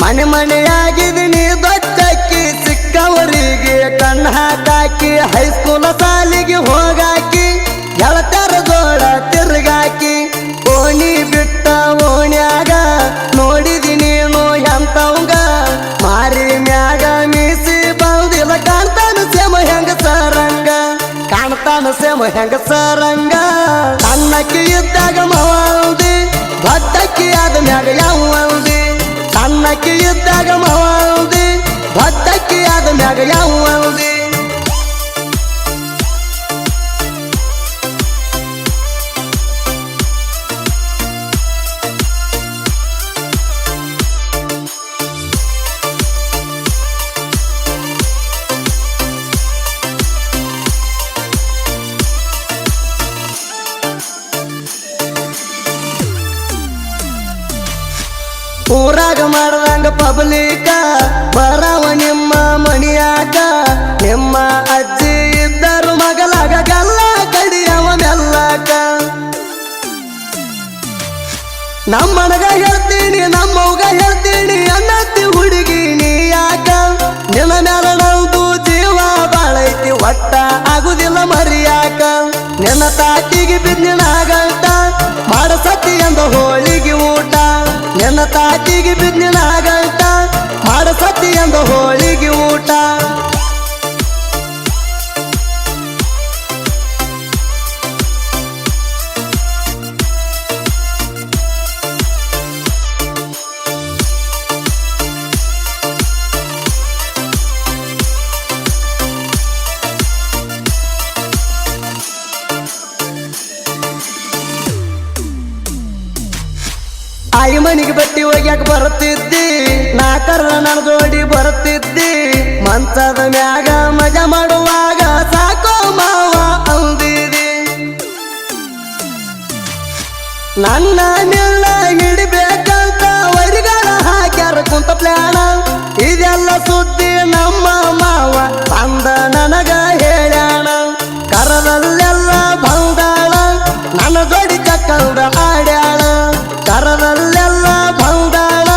ಮನೆ ಮನೆಯಾಗಿದ್ದೀನಿ ದೊಡ್ಡಕ್ಕಿ ಸಿಕ್ಕವರಿಗೆ ಕಣ್ಣು ಹಾಕಾಕಿ ಹೈಸ್ಕೂಲ ಸಾಲಿಗೆ ಹೋಗಾಕಿ ಗೆಳತರ ಜೋಳ ತಿರುಗಾಕಿ ಓಣಿ ಬಿಟ್ಟ ಓಣ್ಯಾಗ ನೋಡಿದಿ ನೀನು ಎಂತವಂಗ ಮಾರಿ ಮ್ಯಾಗ ಮೀಸಿ ಬಂದಿಲ್ಲ ಕಾಣ್ತಾನ ಸೇಮ ಹೆಂಗ ಸರಂಗ ಕಾಣ್ತಾನ ಸೇಮ ಹೆಂಗ ಸರಂಗ ಸಣ್ಣಕ್ಕಿ ಇದ್ದಾಗ ಮವಾಲ್ದಿ ದೊಡ್ಡಕ್ಕಿ ಆದ ಮ್ಯಾಗ ಯಾವಲ್ದಿ ಸಣ್ಣಕ್ಕಿ ಇದ್ದಾಗ ಮವಾಲ್ದಿ ದೊಡ್ಡಕ್ಕಿ ಆದ ಮ್ಯಾಗ ಯಾವಲ್ದಿ ಊರಾಗ ಮಾಡ್ದಂಗ ಪಬ್ಲಿಕ ಬರವ ನಿಮ್ಮ ಮಣಿಯಾಕ ನಿಮ್ಮ ಅಜ್ಜಿ ಇದ್ದರು ಮಗಲಾಗ ಗಲ್ಲ ಕಡಿಯವ ಮೆಲ್ಲಕ ನಮ್ಮನಗ ಹೇಳ್ತೀನಿ ನಮ್ಮವ್ಗ ಹೇಳ್ತೀನಿ ಅನ್ನತ್ತಿ ಹುಡುಗಿ ನೀ ಯಾಕ ನಿನ್ನ ಮ್ಯಾಲ ನಂದು ಜೀವ ಬಾಳೈತಿ ಒಟ್ಟ ಆಗುದಿಲ್ಲ ಮರಿಯಾಕ ನಿನ್ನ ತಾಟಿಗೆ ಬಿದ್ದಿನಾಗಂಟ ಮಾಡಸತಿ ಎಂದ ಹೋಳಿಗೆ ಊಟ ನಿನ್ನ ತಾಟಿಗೆ ಬಿದ್ದಿನಾಗಂಟ ಮಾಡಸತಿ ಎಂದ ಹೋಳಿಗೆ ಊಟ ಆಯಿ ಮನಿಗೆ ಬಟ್ಟಿ ಹೋಗ್ಯಾಕ ಬರುತ್ತಿದ್ದಿ ನಾಕರ ನನ್ನ ಜೋಡಿ ಬರುತ್ತಿದ್ದಿ ಮಂಚದ ಮ್ಯಾಗ ಮಜಾ ಮಾಡುವಾಗ ಸಾಕೋ ಮಾವ ಅಂದಿದಿ ನನ್ನ ನಿಲ್ಲ ಹಿಡಿಬೇಕಂತ ವರಿಗಾಲ ಹಾಕ್ಯಾರ ಕುಂತ ಪ್ಲಾಣ ಇದೆಲ್ಲ ಸುದ್ದಿ ನಮ್ಮ ಮಾವ ತಂದ ನನಗ ಹೇಳ್ಯಾಣ ಕರದಲ್ಲೆಲ್ಲ ಬಂದಾಳ ನನ್ನ ಜೋಡಿ ಚಕ್ಕಂದ ಆಡ್ಯಾಳ ಕರದಲ್ಲೆಲ್ಲ ಬಂದಾಳ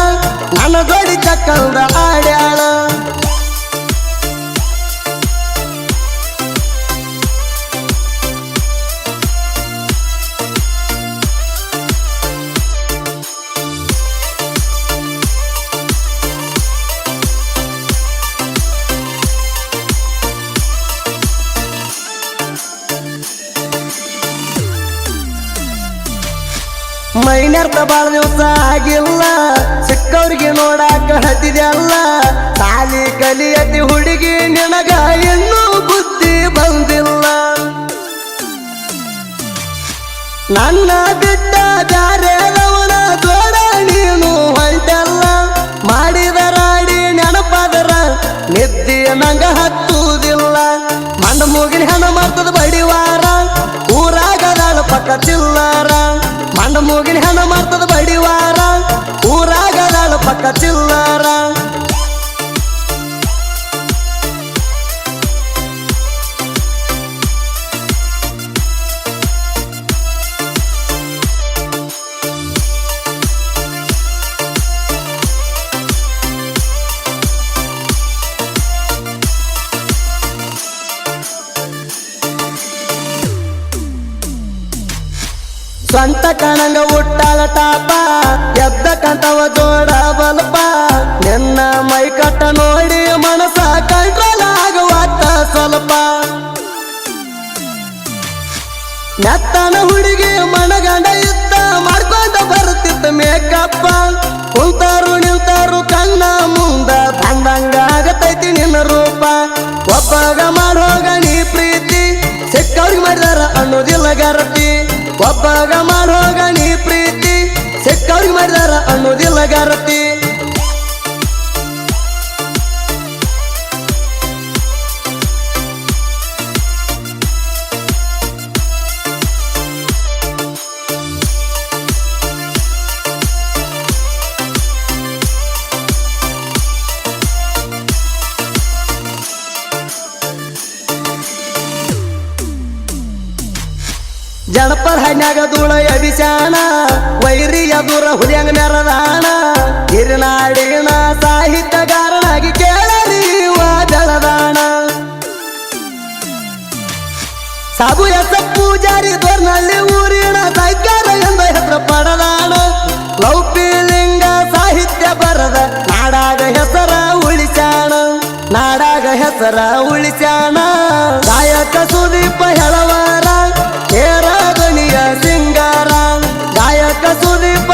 ನನ್ನ ಜೋಡಿ ಚಕ್ಕಂದ ಆಡ್ಯಾಳ ಮೈನ್ಯಾರ್ತ ಬಾಳ ದಿವಸ ಆಗಿಲ್ಲ ಸಿಕ್ಕವ್ರಿಗೆ ನೋಡಾಕ ಹತ್ತಿದೆಲ್ಲ ಸಾಲಿ ಕಲಿಯತಿ ಹುಡುಗಿ ನಿನಗ ಇನ್ನೂ ಬುದ್ಧಿ ಬಂದಿಲ್ಲ ನನ್ನ ಬಿಟ್ಟ ಬ್ಯಾರೆದವನ ಜೋಡ ನೀನು ಹೊಂಟಲ್ಲ ಮಾಡಿದ ರಾಡಿ ನೆನಪಾದರ ನಿದ್ದೆ ನಂಗ ಹತ್ತುವುದಿಲ್ಲ ಮಂಡ ಮೂಗಿನ ಹೆಣ ಮಾಡ್ತದ ಬಡಿವಾರ ಊರಾಗದಾಳ ಪಕ್ಕ ಚಿಲ್ಲರ ಮಂಡ ಮೂಗಿನ ಹೆಣ ಮಾಡ್ತದ ಬಡಿವಾರ ಊರಾಗದಾಳ ಪಕ್ಕ ಚಿಲ್ಲರ ಸ್ವಂತ ಕಣಂಗ ಉಟ್ಟಾಳ ಟಾಪ ಎದ್ದ ಕಂತವ ಜೋಡ ಬಲ್ಪ ನಿನ್ನ ಮೈ ಕಟ್ಟ ನೋಡಿ ಮನಸ ಕಂಟ್ರೋಲ್ ಆಗುವತ್ತ ಸ್ವಲ್ಪ ನೆತ್ತನ ಹುಡುಗಿ ಮನಗಂಡ ಇದ್ದ ಮಾಡ್ಕೊಂಡ ಬರುತ್ತಿದ್ದ ಮೇಕಪ್ಪ ಕುಂತಾರು ನಿಂತಾರು ಕಣ್ಣ ಮುಂದ ಬಂದಂಗ ಆಗತೈತಿ ನಿನ್ನ ರೂಪ ಒಬ್ಬಗ ಮಾಡೋಗ ನೀ ಪ್ರೀತಿ ಸಿಕ್ಕವ್ರಿಗೆ ಮಾಡಿದಾರ ಅನ್ನೋದಿಲ್ಲ ಗರತಿ ಒಬ್ಬಗ ಮಾಡೋಗ ನೀ ಪ್ರೀತಿ ಸಿಕ್ಕವ್ರಿಗೆ ಮಾಡಿದಾರ ಅನ್ನೋದಿಲ್ಲ ಗರತಿ ಜನಪರ ಹನ್ಯಾಗ ಧೂಳ ಅಭಿಶಾನ ವೈರಿಯ ದೂರ ಹುಲಿಯಂಗ ಮೆರದಾಣ ರಘು ಎಸ ಪೂಜಾರಿ ದೊರ್ನಳ್ಳಿ ಊರಿನ ಸಾಹಿತ್ಯರ ಎಂದ ಹೆಸರು ಪಡದಾಣ ಲೌಪಿಲಿಂಗ ಸಾಹಿತ್ಯ ಬರದ ನಾಡಾಗ ಹೆಸರ ಉಳಿಸ್ಯಾಣ ನಾಡಾಗ ಹೆಸರ ಉಳಿಸ್ಯಾಣ ಗಾಯಕ ಸುದೀಪ ಹೆಳವಾರ ಕೇರ ದನಿಯ ಸಿಂಗಾರ ಗಾಯಕ ಸುದೀಪ